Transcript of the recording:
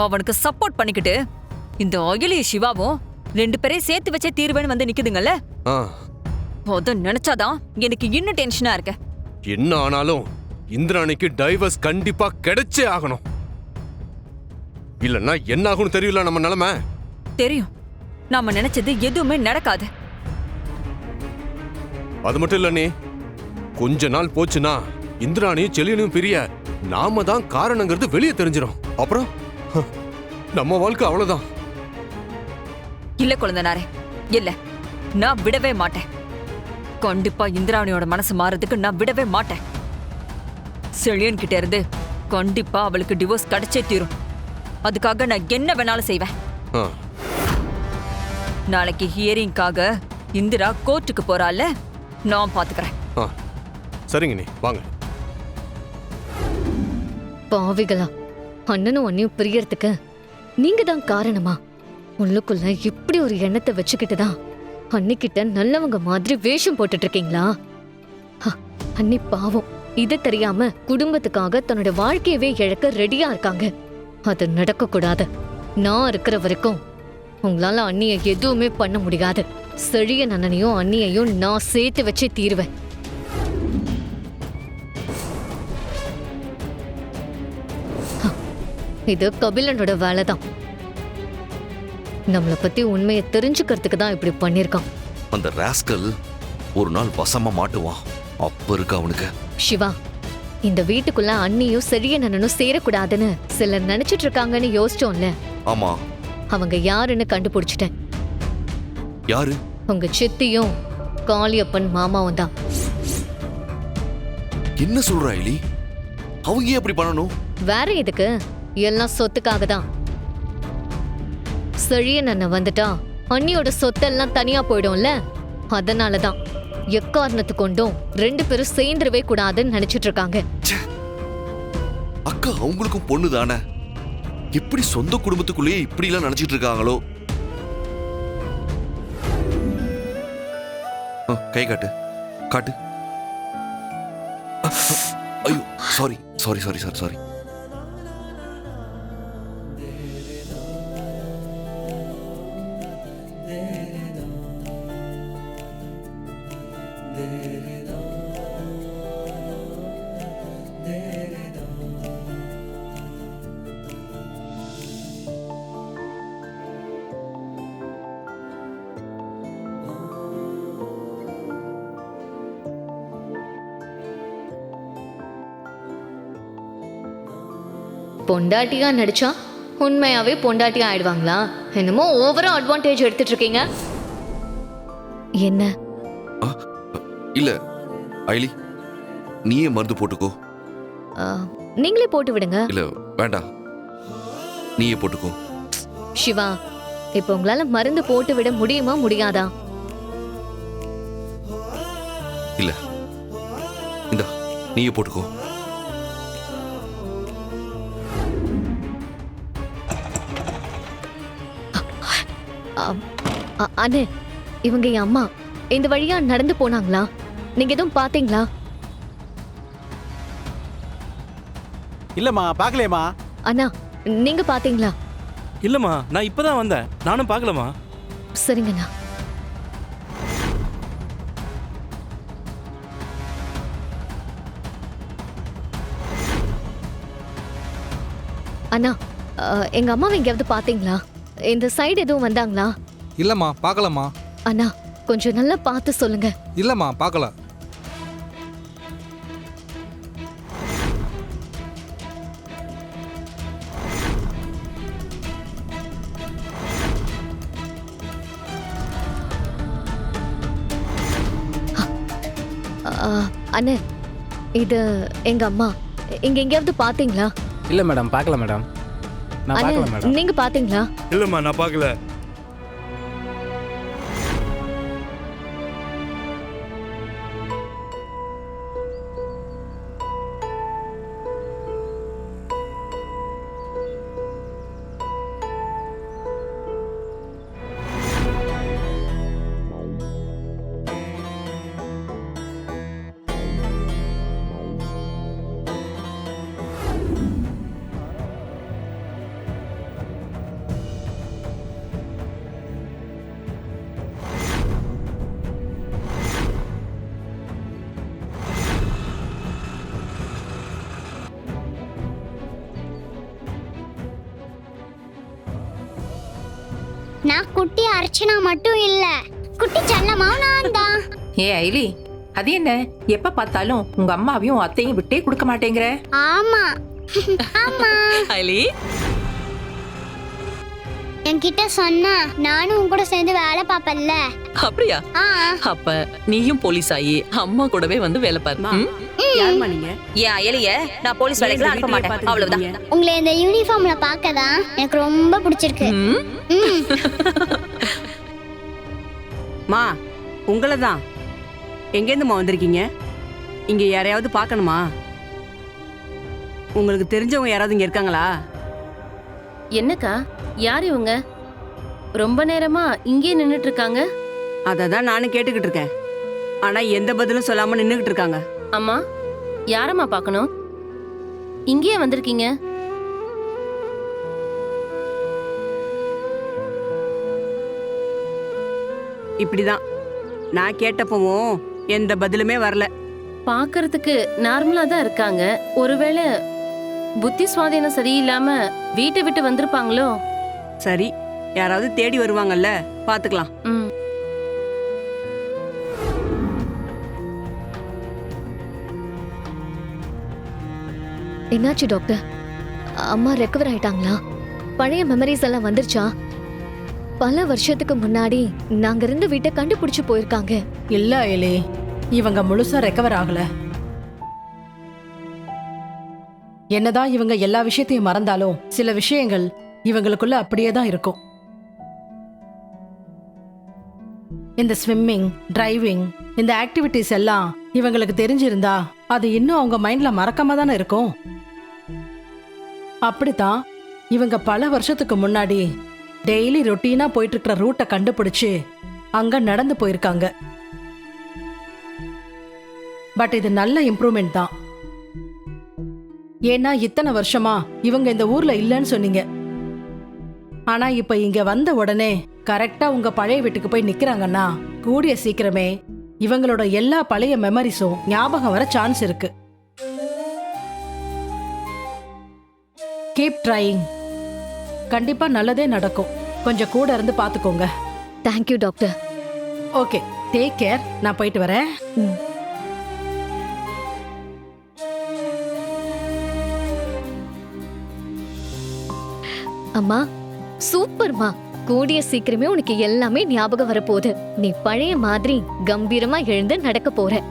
அவனுக்கு சப்போர்ட் பண்ணிக்கிட்டு இந்த அகிலிய சிவாவும் 2 பேரையும் சேர்த்து வச்சே தீர்வேன்னு வந்து நிக்குதுங்கல்ல. அத நினைச்சாதான் எனக்கு இன்னும் டென்ஷனா இருக்க. என்ன ஆனாலும் இந்திராணிக்கு டைவர்ஸ் கண்டிப்பா கிடைச்சே ஆகணும். இல்லன்னா என்ன ஆகும்னு தெரியல நம்ம நிலைமை. தெரியும், நாம நினைச்சது எதுவுமே நடக்காது. அது மட்டும் இல்ல, நீ கொஞ்ச நாள் போச்சுன்னா இந்திராணியும் செலியனும் பிரிய நாம தான் காரணங்கிறது வெளியே தெரிஞ்சிடும். அப்புறம் நம்ம வாழ்க்கை அவ்வளவுதான். இல்ல குழந்தனாரே, இல்ல, நான் விடவே மாட்டேன். கண்டிப்பா இந்திராணியோட மனசு மாறதுக்கு நான் விடவே மாட்டேன். செழியன் கிட்ட இருந்து கண்டிப்பா அவளுக்கு டிவோர்ஸ் கிடைச்சே தீரும். அதுக்காக நான் என்ன வேணாலும் செய்வேன். நாளைக்கு ஹியரிங்காக இந்திரா கோர்ட்டுக்கு போறாள், நான் பாத்துக்கிறேன். சரிங்க, நீ வாங்க. பாவிகளா, அண்ணனும் அண்ணியும் பிரியறதுக்கு நீங்க தான் காரணமா? உள்ளுக்குள்ள இப்படி ஒரு எண்ணத்தை வச்சுக்கிட்டுதான் அன்னிக்கிட்ட நல்லவங்க மாதிரி வேஷம் போட்டுட்டு இருக்கீங்களா? அன்னி பாவம், இது தெரியாம குடும்பத்துக்காக தன்னோட வாழ்க்கையவே இழக்க ரெடியா இருக்காங்க. அது நடக்க கூடாது. நான் இருக்கிற வரைக்கும் உங்களால அண்ணிய எதுவுமே பண்ண முடியாது. செழியன் அண்ணனையும் அண்ணியையும் நான் சேர்த்து வச்சே தீருவேன். இது கபிலனோட வேலைதான். நம்மளை பத்தி உண்மையை தெரிஞ்சுக்கிறதுக்கு தான் இப்படி பண்ணிருக்கான். அந்த ராஸ்கல் ஒரு நாள் வசமா மாட்டுவான். அப்ப இருக்கு அவனுக்கு. சிவா, இந்த வீட்டுக்குள்ள அண்ணியும் செழியன் அண்ணனும் சேரக்கூடாதுன்னு சிலர் நினைச்சிட்டு இருக்காங்கன்னு யோசிச்சோம்ல. ஆமா, அவங்க யாருன்னு கண்டுபிடிச்சிட்டேன். யாரு? உங்க சித்தியும் காளியப்பன் மாமாவும் தான். என்ன சொல்ற ஐலி? அவங்க ஏன் அப்படி பண்ணணும்? வேற எதுக்கு? எல்லாம் சொத்துக்காக தான். செழியன் அண்ணன் வந்துட்டா அண்ணியோட சொத்தெல்லாம் தனியா போயிடும்ல. அதனாலதான் எக்காரணத்து கொண்டும் 2 பேரும் சேர்ந்துடவே கூடாதுன்னு நினைச்சிட்டு இருக்காங்க. அக்கா அவங்களுக்கும் பொண்ணு தானே, எப்படி சொந்த குடும்பத்துக்குள்ளேயே இப்படி எல்லாம் நினைச்சிட்டு இருக்காங்களோ? கை காட்டு, காட்டு. ஐயோ, sorry sorry sorry sorry sorry. பொண்டாட்டியா நடிச்சா உண்மையாவே பொண்டாட்டியா ஆயிடுவாங்களா? என்னமோ ஓவரா அட்வான்டேஜ் எடுத்துட்டு இருக்கீங்க. என்ன? இல்ல ஐலி, நீயே மருந்து போட்டுக்கோ. நீங்களே போட்டு விடுங்க. இல்ல வேண்டாம், நீயே போட்டுக்கோ. சிவா, இப்ப உங்களால மருந்து போட்டு விட முடியுமா முடியாதா? இல்ல, இந்தா நீயே போட்டுக்கோ. அண்ணே, இவங்க என் அம்மா. இந்த வழியா நடந்து போனாங்களா? நீங்க எதுவும் பாத்தீங்களா? இல்லம்மா, பாக்கலையம்மா. அண்ணா, நீங்க பாத்தீங்களா? இல்லம்மா, நான் இப்பதான் வந்தேன், நானும் பாக்கலமா. சரிங்கண்ணா. அண்ணா, எங்க அம்மாவை எங்கேயாவது பாத்தீங்களா? இந்த சைடு எதுவும் வந்தாங்களா? இல்லம்மா, பார்க்கலம்மா. அண்ணா, கொஞ்சம் நல்லா பார்த்து சொல்லுங்க. இல்லம்மா, பார்க்கல. அண்ணே, இது எங்க அம்மா. இங்க எங்கேயாவது பாத்தீங்களா? இல்ல மேடம், பார்க்கல மேடம். நான் பார்க்கல மேடம். நீங்க பாத்தீங்களா? இல்லம்மா, நான் பார்க்கல. நான் குட்டி அர்ச்சனா மட்டும் இல்ல, குட்டி செல்லமாவும் நான் தான். ஏ ஐலி, அது என்ன எப்ப பார்த்தாலும் உங்க அம்மாவையும் அத்தையும் விட்டே கொடுக்க மாட்டேங்கிற? ஆமா ஆமா, ஐலி என்கிட்ட சொன்னா நானும் உன் கூட சேர்ந்து வேலை பாப்பல்ல. அப்படியா? ஆ, அப்ப நீயும் போலீஸ் ஆகி அம்மா கூடவே வந்து வேலை பாரு. ம்? யாருமா நீங்க? ஏன் அயலிய நான் போலீஸ் வேலைக்கு அனுப்ப மாட்டேன், அவ்வளவுதான். உங்களை இந்த யூனிஃபார்ம்ல பார்க்கதான் எனக்கு ரொம்ப பிடிச்சிருக்கு. ம்? ம். மா, உங்களை தான். எங்கேருந்துமா வந்திருக்கீங்க? இங்க யாரையாவது பார்க்கணுமா? உங்களுக்கு தெரிஞ்சவங்க யாராவது இங்க இருக்காங்களா? என்னக்கா, யார் இவங்க? ரொம்ப நேரமா இங்கே நின்னுட்டு இருக்காங்க. அதை தான் நானும் கேட்டுக்கிட்டு இருக்கேன். ஆனா எந்த பதிலும் சொல்லாம நின்னுகிட்டு இருக்காங்க. அம்மா, யாரம்மா பார்க்கணும்? இங்கேயே வந்திருக்கீங்க. இப்படிதான் நான் கேட்டப்பவும் எந்த பதிலுமே வரல. பார்க்கறதுக்கு நார்மலா தான் இருக்காங்க. ஒருவேளை புத்தி சுவாதீனம் சரியில்லாம வீட்டை விட்டு வந்திருப்பாங்களோ? சரி, யாராவது தேடி வருவாங்கல்ல, பாத்துக்கலாம். ம். என்னாச்சு டாக்டர்? அம்மா ரெக்கவர் ஆயிட்டாங்களா? பழைய மெமரிஸ் எல்லாம் வந்துருச்சா? பல வருஷத்துக்கு முன்னாடி நாங்க இருந்த வீட்டை கண்டுபிடிச்சு போயிருக்காங்க. இல்ல ஐலி, இவங்க முழுசா ரெக்கவர் ஆகல. என்னதான் இவங்க எல்லா விஷயத்தையும் மறந்தாலும் சில விஷயங்கள் இவங்களுக்குள்ள அப்படியே தான் இருக்கும். இந்த ஸ்விம்மிங், டிரைவிங், இந்த ஆக்டிவிட்டிஸ் எல்லாம் இவங்களுக்கு தெரிஞ்சிருந்தா அது இன்னும் அவங்க மைண்ட்ல மறக்காம தானே இருக்கும். அப்படித்தான் இவங்க பல வருஷத்துக்கு முன்னாடி டெய்லி ரொட்டீனா போயிட்டு இருக்கிற ரூட்டை கண்டுபிடிச்சு அங்க நடந்து போயிருக்காங்க. பட் இது நல்ல இம்ப்ரூவ்மெண்ட் தான். ஏன்னா இத்தனை வருஷமா இவங்க இந்த ஊர்ல இல்லைன்னு சொன்னீங்க. ஆனா இப்ப இங்க வந்த உடனே கரெக்டா உங்க பழைய வீட்டுக்கு போய் நிக்கிறாங்கன்னா கூடிய சீக்கிரமே இவங்களோட எல்லா பழைய மெமரிஸும் ஞாபகம் வர சான்ஸ் இருக்கு. Keep trying. கண்டிப்பா நல்லதே நடக்கும். கொஞ்சம் கூட இருந்து பாத்துக்கோங்க. Thank you doctor. Okay, take care. நான் போயிட்டு வரேன். அம்மா, சூப்பர்மா. கூடிய சீக்கிரமே உனக்கு எல்லாமே ஞாபகம் வரப்போகுது. நீ பழைய மாதிரி கம்பீரமா எழுந்து நடக்க போற.